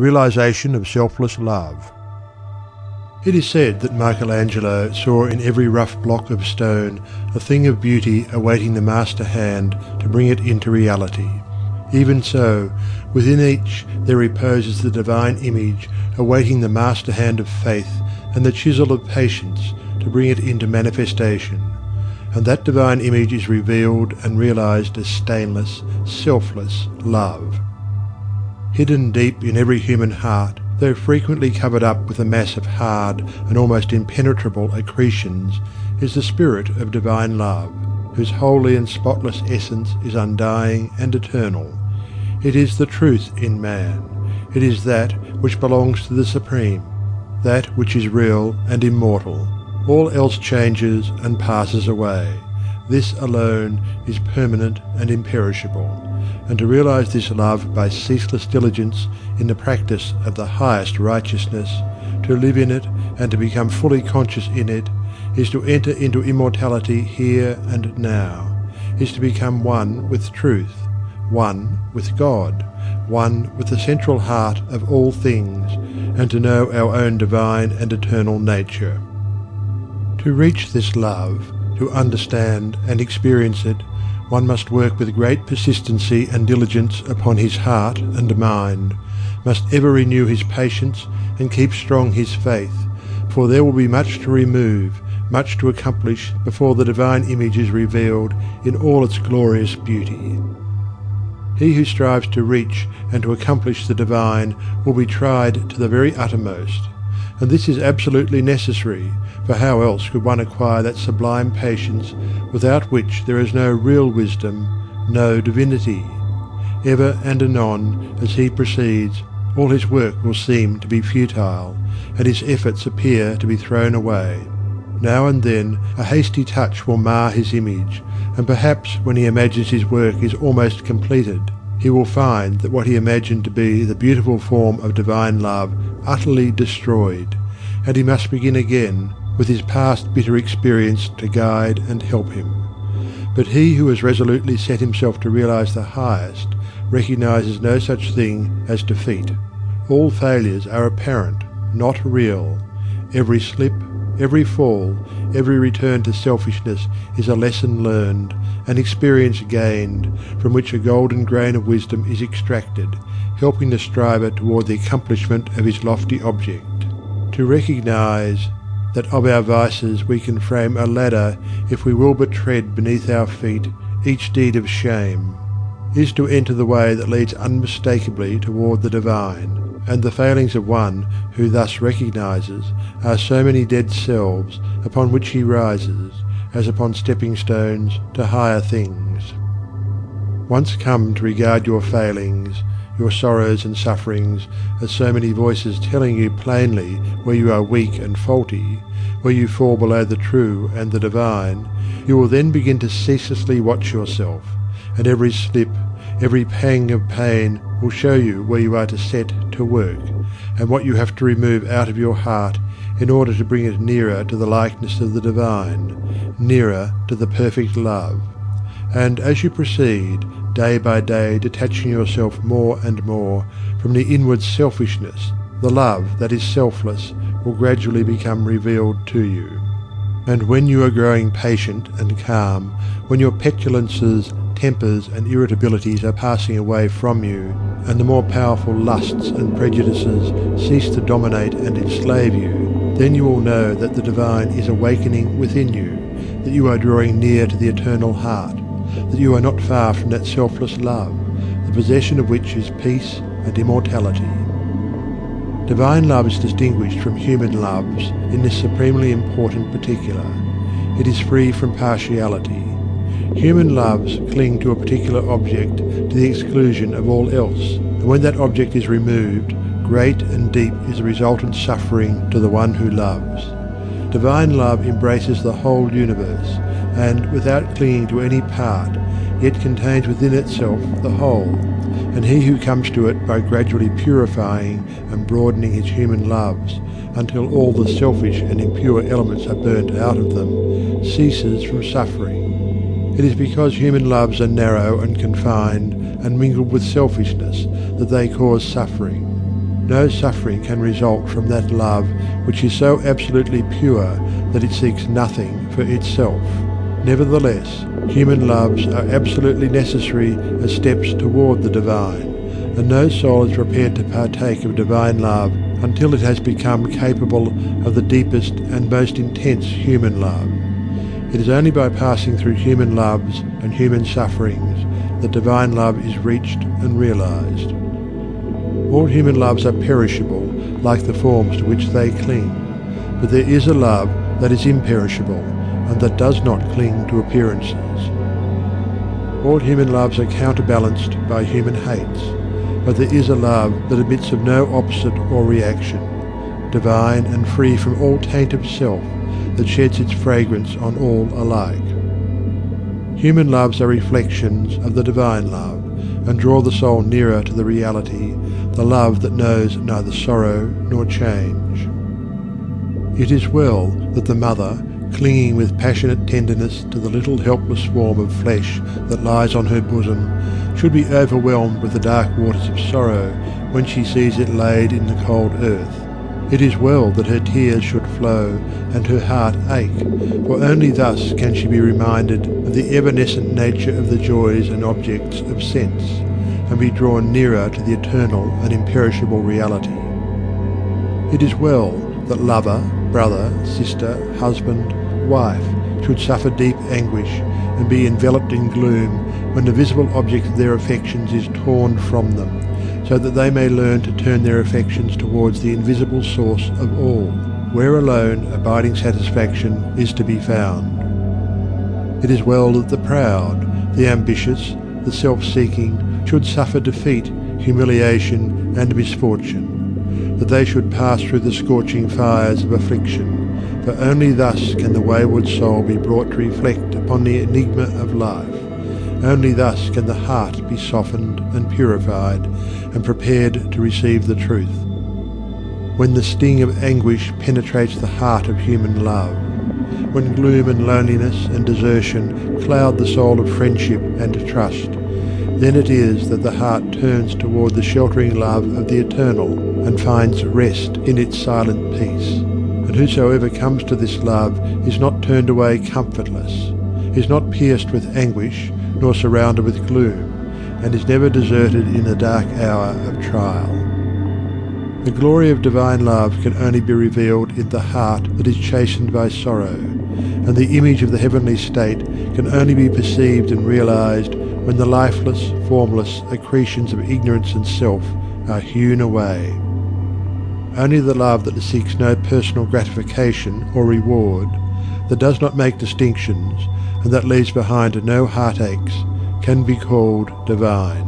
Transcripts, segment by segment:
The realization of selfless love. It is said that Michelangelo saw in every rough block of stone a thing of beauty awaiting the master hand to bring it into reality. Even so, within each there reposes the divine image awaiting the master hand of faith and the chisel of patience to bring it into manifestation. And that divine image is revealed and realized as stainless, selfless love. Hidden deep in every human heart, though frequently covered up with a mass of hard and almost impenetrable accretions, is the spirit of divine love, whose holy and spotless essence is undying and eternal. It is the truth in man. It is that which belongs to the Supreme, that which is real and immortal. All else changes and passes away. This alone is permanent and imperishable. And to realize this love by ceaseless diligence in the practice of the highest righteousness, to live in it and to become fully conscious in it, is to enter into immortality here and now, is to become one with truth, one with God, one with the central heart of all things, and to know our own divine and eternal nature. To reach this love, to understand and experience it, one must work with great persistency and diligence upon his heart and mind, must ever renew his patience and keep strong his faith, for there will be much to remove, much to accomplish before the divine image is revealed in all its glorious beauty. He who strives to reach and to accomplish the divine will be tried to the very uttermost, and this is absolutely necessary, for how else could one acquire that sublime patience without which there is no real wisdom, no divinity? Ever and anon, as he proceeds, all his work will seem to be futile, and his efforts appear to be thrown away. Now and then a hasty touch will mar his image, and perhaps when he imagines his work is almost completed, he will find that what he imagined to be the beautiful form of divine love utterly destroyed, and he must begin again with his past bitter experience to guide and help him. But he who has resolutely set himself to realize the highest recognizes no such thing as defeat. All failures are apparent, not real. Every slip, every fall, every return to selfishness is a lesson learned, an experience gained, from which a golden grain of wisdom is extracted, helping the striver toward the accomplishment of his lofty object. To recognize that of our vices we can frame a ladder if we will but tread beneath our feet each deed of shame, is to enter the way that leads unmistakably toward the divine, and the failings of one who thus recognizes are so many dead selves upon which he rises, as upon stepping stones to higher things. Once come to regard your failings, your sorrows and sufferings as so many voices telling you plainly where you are weak and faulty, where you fall below the true and the divine, you will then begin to ceaselessly watch yourself, and every slip, every pang of pain will show you where you are to set to work, and what you have to remove out of your heart in order to bring it nearer to the likeness of the divine, nearer to the perfect love. And as you proceed, day by day detaching yourself more and more from the inward selfishness, the love that is selfless will gradually become revealed to you. And when you are growing patient and calm, when your petulances, tempers and irritabilities are passing away from you, and the more powerful lusts and prejudices cease to dominate and enslave you, then you will know that the divine is awakening within you, that you are drawing near to the eternal heart, that you are not far from that selfless love, the possession of which is peace and immortality. Divine love is distinguished from human loves in this supremely important particular. It is free from partiality. Human loves cling to a particular object to the exclusion of all else, and when that object is removed, great and deep is the resultant suffering to the one who loves. Divine love embraces the whole universe, and without clinging to any part, yet contains within itself the whole, and he who comes to it by gradually purifying and broadening his human loves until all the selfish and impure elements are burnt out of them, ceases from suffering. It is because human loves are narrow and confined and mingled with selfishness that they cause suffering. no suffering can result from that love which is so absolutely pure that it seeks nothing for itself. Nevertheless, human loves are absolutely necessary as steps toward the divine, and no soul is prepared to partake of divine love until it has become capable of the deepest and most intense human love. It is only by passing through human loves and human sufferings that divine love is reached and realized. All human loves are perishable, like the forms to which they cling, but there is a love that is imperishable, and that does not cling to appearances. All human loves are counterbalanced by human hates, but there is a love that admits of no opposite or reaction, divine and free from all taint of self, that sheds its fragrance on all alike. Human loves are reflections of the divine love, and draw the soul nearer to the reality, the love that knows neither sorrow nor change. It is well that the mother, clinging with passionate tenderness to the little helpless form of flesh that lies on her bosom, should be overwhelmed with the dark waters of sorrow when she sees it laid in the cold earth. It is well that her tears should flow and her heart ache, for only thus can she be reminded of the evanescent nature of the joys and objects of sense, and be drawn nearer to the eternal and imperishable reality. It is well that lover, brother, sister, husband, wife should suffer deep anguish and be enveloped in gloom when the visible object of their affections is torn from them, so that they may learn to turn their affections towards the invisible source of all, where alone abiding satisfaction is to be found. It is well that the proud, the ambitious, the self-seeking should suffer defeat, humiliation, and misfortune, that they should pass through the scorching fires of affliction, for only thus can the wayward soul be brought to reflect upon the enigma of life. Only thus can the heart be softened and purified and prepared to receive the truth. When the sting of anguish penetrates the heart of human love, when gloom and loneliness and desertion cloud the soul of friendship and trust, then it is that the heart turns toward the sheltering love of the eternal and finds rest in its silent peace. And whosoever comes to this love is not turned away comfortless, is not pierced with anguish, nor surrounded with gloom, and is never deserted in the dark hour of trial. The glory of divine love can only be revealed in the heart that is chastened by sorrow, and the image of the heavenly state can only be perceived and realized when the lifeless, formless accretions of ignorance and self are hewn away. Only the love that seeks no personal gratification or reward, that does not make distinctions, and that leaves behind no heartaches, can be called divine.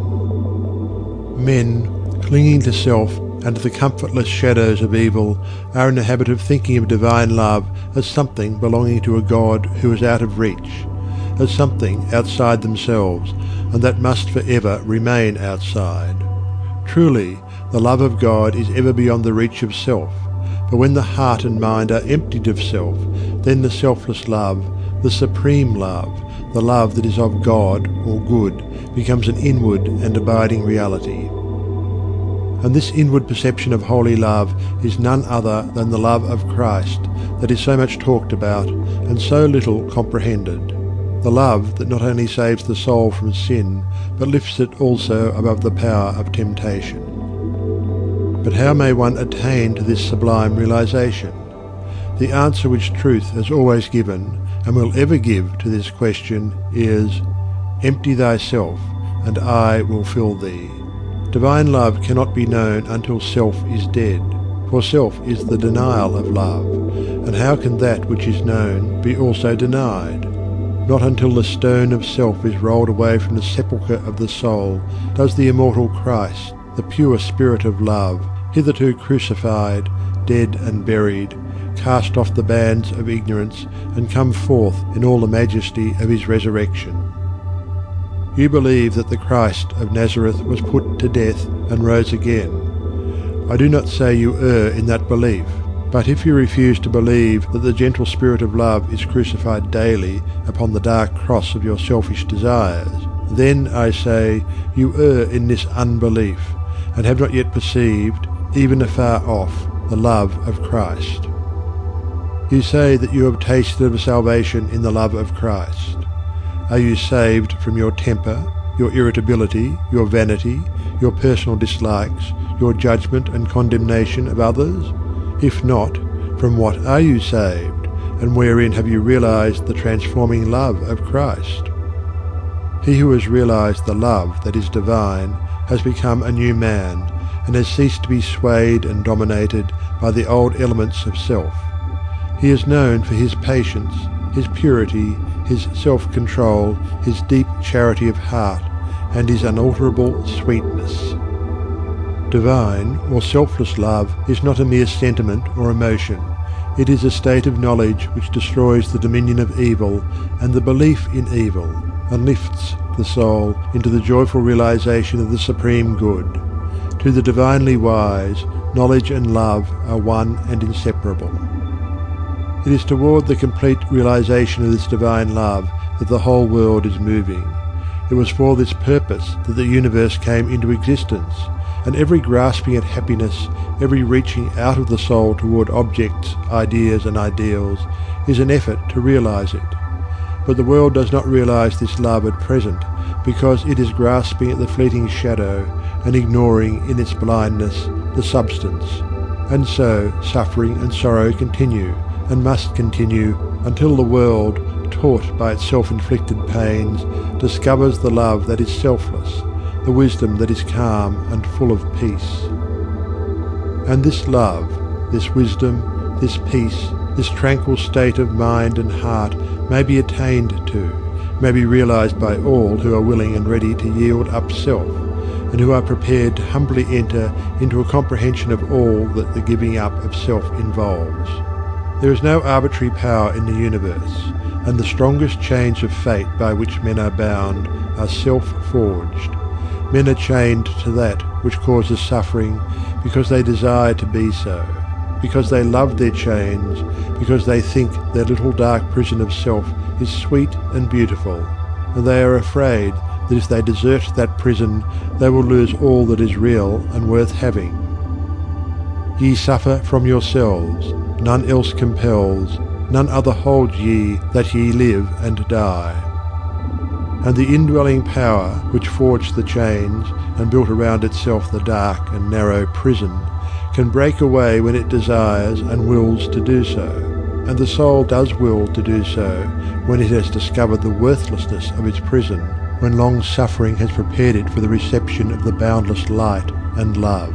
Men, clinging to self and to the comfortless shadows of evil, are in the habit of thinking of divine love as something belonging to a God who is out of reach, as something outside themselves, and that must forever remain outside. Truly, the love of God is ever beyond the reach of self, for when the heart and mind are emptied of self, then the selfless love, the supreme love, the love that is of God or good, becomes an inward and abiding reality. And this inward perception of holy love is none other than the love of Christ that is so much talked about and so little comprehended. The love that not only saves the soul from sin, but lifts it also above the power of temptation. But how may one attain to this sublime realization? The answer which truth has always given, and will ever give to this question, is, "Empty thyself, and I will fill thee." Divine love cannot be known until self is dead, for self is the denial of love, and how can that which is known be also denied? Not until the stone of self is rolled away from the sepulchre of the soul does the immortal Christ, the pure spirit of love, hitherto crucified, dead and buried, cast off the bands of ignorance and come forth in all the majesty of his resurrection. You believe that the Christ of Nazareth was put to death and rose again. I do not say you err in that belief, but if you refuse to believe that the gentle spirit of love is crucified daily upon the dark cross of your selfish desires, then, I say, you err in this unbelief, and have not yet perceived, even afar off, the love of Christ. You say that you have tasted of salvation in the love of Christ. Are you saved from your temper, your irritability, your vanity, your personal dislikes, your judgment and condemnation of others? If not, from what are you saved, and wherein have you realized the transforming love of Christ? He who has realized the love that is divine has become a new man, and has ceased to be swayed and dominated by the old elements of self. He is known for his patience, his purity, his self-control, his deep charity of heart, and his unalterable sweetness. Divine or selfless love is not a mere sentiment or emotion. It is a state of knowledge which destroys the dominion of evil and the belief in evil, and lifts the soul into the joyful realization of the supreme good. To the divinely wise, knowledge and love are one and inseparable. It is toward the complete realization of this divine love that the whole world is moving. It was for this purpose that the universe came into existence, and every grasping at happiness, every reaching out of the soul toward objects, ideas and ideals, is an effort to realize it. But the world does not realize this love at present, because it is grasping at the fleeting shadow and ignoring in its blindness the substance. And so suffering and sorrow continue, and must continue, until the world, taught by its self-inflicted pains, discovers the love that is selfless, the wisdom that is calm and full of peace. And this love, this wisdom, this peace, this tranquil state of mind and heart may be attained to, may be realized by all who are willing and ready to yield up self, and who are prepared to humbly enter into a comprehension of all that the giving up of self involves. There is no arbitrary power in the universe, and the strongest chains of fate by which men are bound are self-forged. Men are chained to that which causes suffering because they desire to be so, because they love their chains, because they think their little dark prison of self is sweet and beautiful, and they are afraid that if they desert that prison they will lose all that is real and worth having. Ye suffer from yourselves, none else compels, none other holds ye that ye live and die. And the indwelling power which forged the chains and built around itself the dark and narrow prison can break away when it desires and wills to do so, and the soul does will to do so when it has discovered the worthlessness of its prison, when long suffering has prepared it for the reception of the boundless light and love.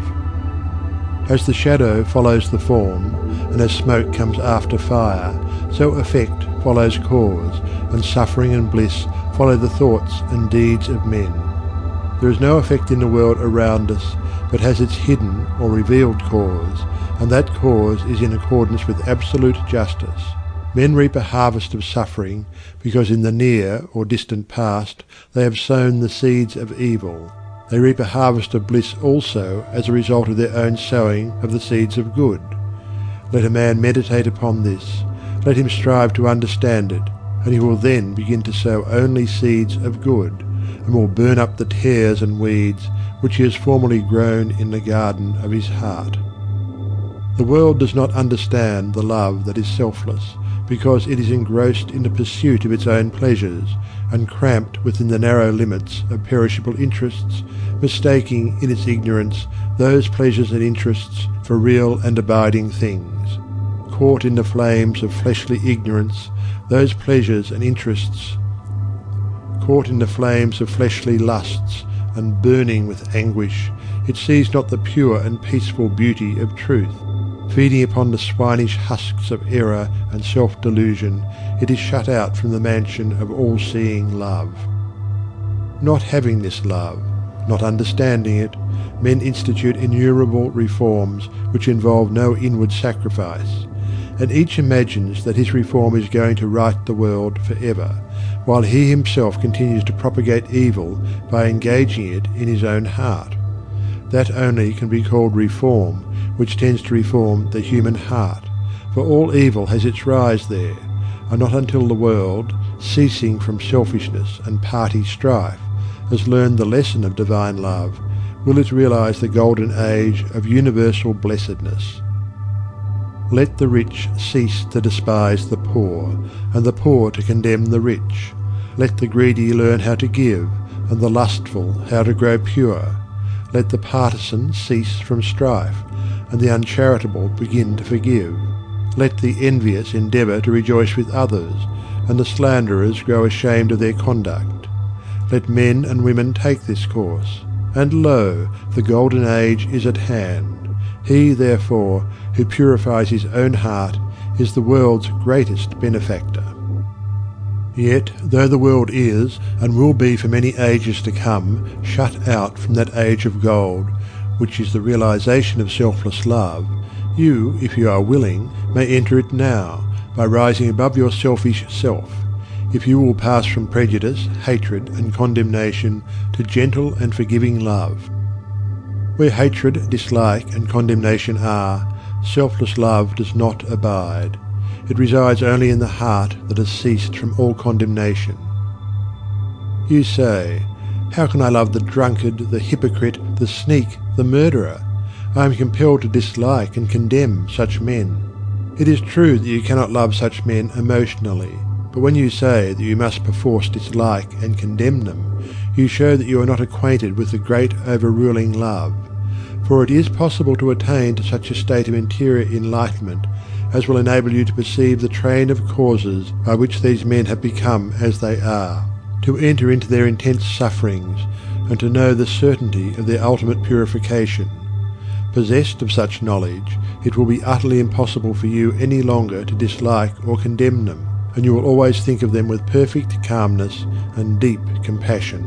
As the shadow follows the form, and as smoke comes after fire, so effect follows cause, and suffering and bliss follow the thoughts and deeds of men. There is no effect in the world around us, but has its hidden or revealed cause, and that cause is in accordance with absolute justice. Men reap a harvest of suffering because in the near or distant past they have sown the seeds of evil. They reap a harvest of bliss also as a result of their own sowing of the seeds of good. Let a man meditate upon this, let him strive to understand it, and he will then begin to sow only seeds of good, and will burn up the tares and weeds which he has formerly grown in the garden of his heart. The world does not understand the love that is selfless, because it is engrossed in the pursuit of its own pleasures, and cramped within the narrow limits of perishable interests, mistaking in its ignorance those pleasures and interests for real and abiding things. Caught in the flames of fleshly ignorance, those pleasures and interests, caught in the flames of fleshly lusts, and burning with anguish, it sees not the pure and peaceful beauty of truth. Feeding upon the swinish husks of error and self-delusion, it is shut out from the mansion of all-seeing love. Not having this love, not understanding it, men institute innumerable reforms which involve no inward sacrifice, and each imagines that his reform is going to right the world forever, while he himself continues to propagate evil by engaging it in his own heart. That only can be called reform which tends to reform the human heart, for all evil has its rise there, and not until the world, ceasing from selfishness and party strife, has learned the lesson of divine love, will it realize the golden age of universal blessedness. Let the rich cease to despise the poor, and the poor to condemn the rich. Let the greedy learn how to give, and the lustful how to grow pure. Let the partisan cease from strife, and the uncharitable begin to forgive. Let the envious endeavour to rejoice with others, and the slanderers grow ashamed of their conduct. Let men and women take this course. And lo, the golden age is at hand. He, therefore, who purifies his own heart is the world's greatest benefactor. Yet, though the world is, and will be for many ages to come, shut out from that age of gold, which is the realization of selfless love, you, if you are willing, may enter it now, by rising above your selfish self, if you will pass from prejudice, hatred, and condemnation to gentle and forgiving love. Where hatred, dislike, and condemnation are, selfless love does not abide. It resides only in the heart that has ceased from all condemnation. You say, "How can I love the drunkard, the hypocrite, the sneak, the murderer? I am compelled to dislike and condemn such men." It is true that you cannot love such men emotionally, but when you say that you must perforce dislike and condemn them, you show that you are not acquainted with the great overruling love. For it is possible to attain to such a state of interior enlightenment as will enable you to perceive the train of causes by which these men have become as they are, to enter into their intense sufferings, and to know the certainty of their ultimate purification. Possessed of such knowledge, it will be utterly impossible for you any longer to dislike or condemn them, and you will always think of them with perfect calmness and deep compassion.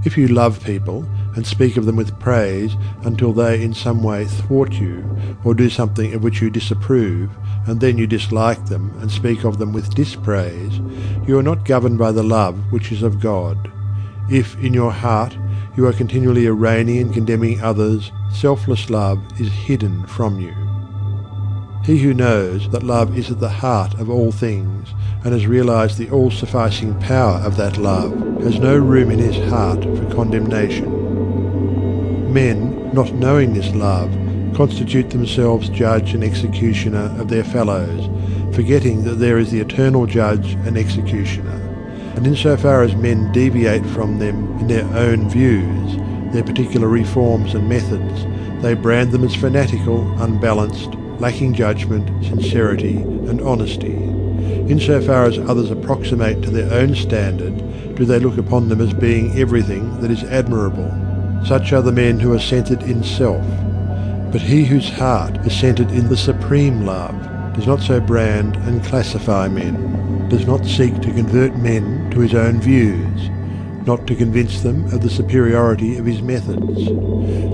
If you love people, and speak of them with praise until they in some way thwart you, or do something of which you disapprove, and then you dislike them and speak of them with dispraise, you are not governed by the love which is of God. If in your heart you are continually arraigning and condemning others, selfless love is hidden from you. He who knows that love is at the heart of all things, and has realized the all-sufficing power of that love, has no room in his heart for condemnation. Men, not knowing this love, constitute themselves judge and executioner of their fellows, forgetting that there is the eternal judge and executioner. And insofar as men deviate from them in their own views, their particular reforms and methods, they brand them as fanatical, unbalanced, lacking judgment, sincerity, and honesty. Insofar as others approximate to their own standard, do they look upon them as being everything that is admirable. Such are the men who are centered in self. But he whose heart is centered in the supreme love does not so brand and classify men, does not seek to convert men to his own views, not to convince them of the superiority of his methods.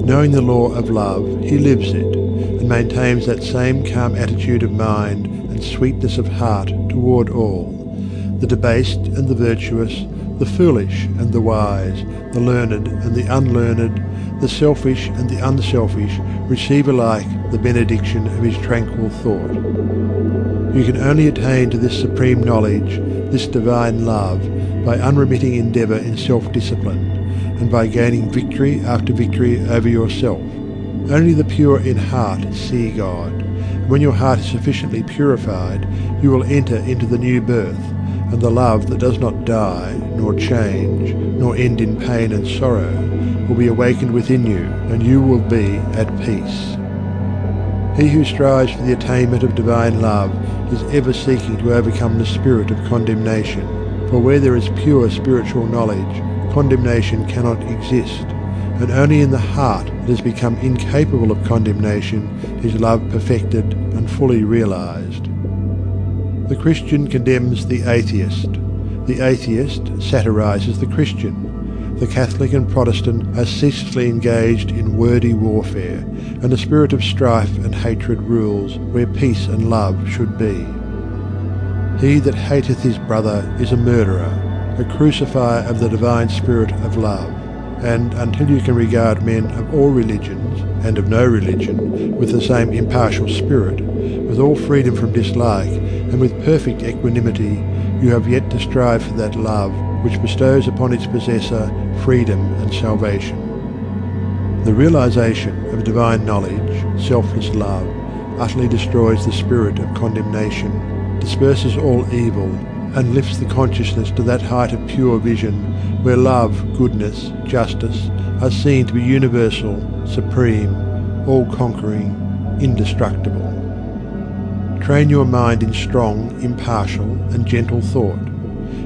Knowing the law of love, he lives it, and maintains that same calm attitude of mind and sweetness of heart toward all. The debased and the virtuous, the foolish and the wise, the learned and the unlearned, the selfish and the unselfish receive alike the benediction of his tranquil thought. You can only attain to this supreme knowledge, this divine love, by unremitting endeavour in self-discipline, and by gaining victory after victory over yourself. Only the pure in heart see God. And when your heart is sufficiently purified, you will enter into the new birth, and the love that does not die, nor change, nor end in pain and sorrow, will be awakened within you, and you will be at peace. He who strives for the attainment of divine love is ever seeking to overcome the spirit of condemnation, for where there is pure spiritual knowledge, condemnation cannot exist, and only in the heart that has become incapable of condemnation is love perfected and fully realized. The Christian condemns the atheist. The atheist satirizes the Christian. The Catholic and Protestant are ceaselessly engaged in wordy warfare, and the spirit of strife and hatred rules where peace and love should be. He that hateth his brother is a murderer, a crucifier of the divine spirit of love. And until you can regard men of all religions and of no religion with the same impartial spirit, with all freedom from dislike, and with perfect equanimity, you have yet to strive for that love which bestows upon its possessor freedom and salvation. The realization of divine knowledge, selfless love, utterly destroys the spirit of condemnation, disperses all evil, and lifts the consciousness to that height of pure vision where love, goodness, justice are seen to be universal, supreme, all-conquering, indestructible. Train your mind in strong, impartial, and gentle thought.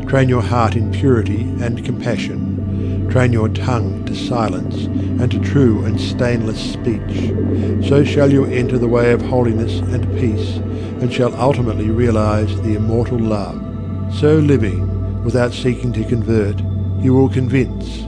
Train your heart in purity and compassion. Train your tongue to silence and to true and stainless speech. So shall you enter the way of holiness and peace, and shall ultimately realize the immortal love. So living, without seeking to convert, you will convince.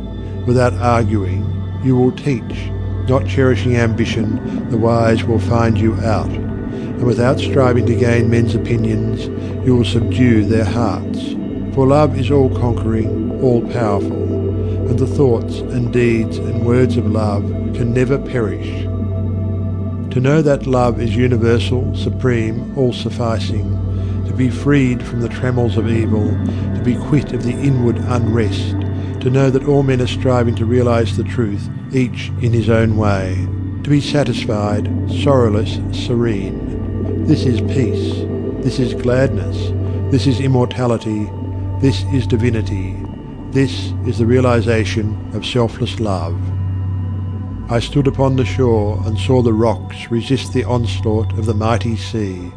Without arguing, you will teach. Not cherishing ambition, the wise will find you out. And without striving to gain men's opinions, you will subdue their hearts. For love is all-conquering, all-powerful, and the thoughts and deeds and words of love can never perish. To know that love is universal, supreme, all-sufficing, to be freed from the trammels of evil, to be quit of the inward unrest, to know that all men are striving to realize the truth, each in his own way, to be satisfied, sorrowless, serene. This is peace, this is gladness, this is immortality, this is divinity. This is the realization of selfless love. I stood upon the shore and saw the rocks resist the onslaught of the mighty sea.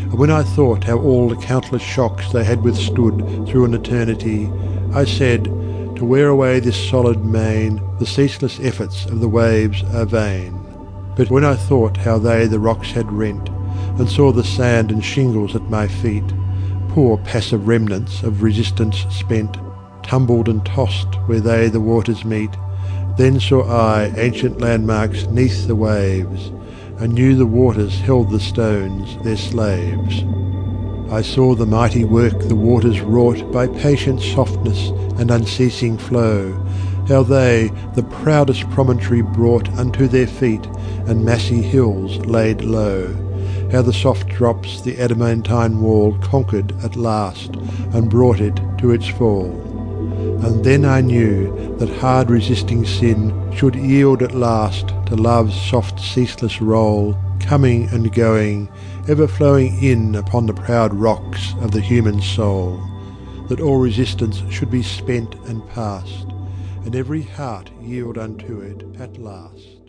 And when I thought how all the countless shocks they had withstood through an eternity, I said, to wear away this solid main, the ceaseless efforts of the waves are vain. But when I thought how they the rocks had rent, and saw the sand and shingles at my feet, poor passive remnants of resistance spent, tumbled and tossed where they the waters meet, then saw I ancient landmarks neath the waves, and knew the waters held the stones their slaves. I saw the mighty work the waters wrought by patient softness and unceasing flow, how they the proudest promontory brought unto their feet, and massy hills laid low, how the soft drops the adamantine wall conquered at last, and brought it to its fall. And then I knew that hard resisting sin should yield at last to love's soft ceaseless roll, coming and going, ever flowing in upon the proud rocks of the human soul, that all resistance should be spent and past, and every heart yield unto it at last.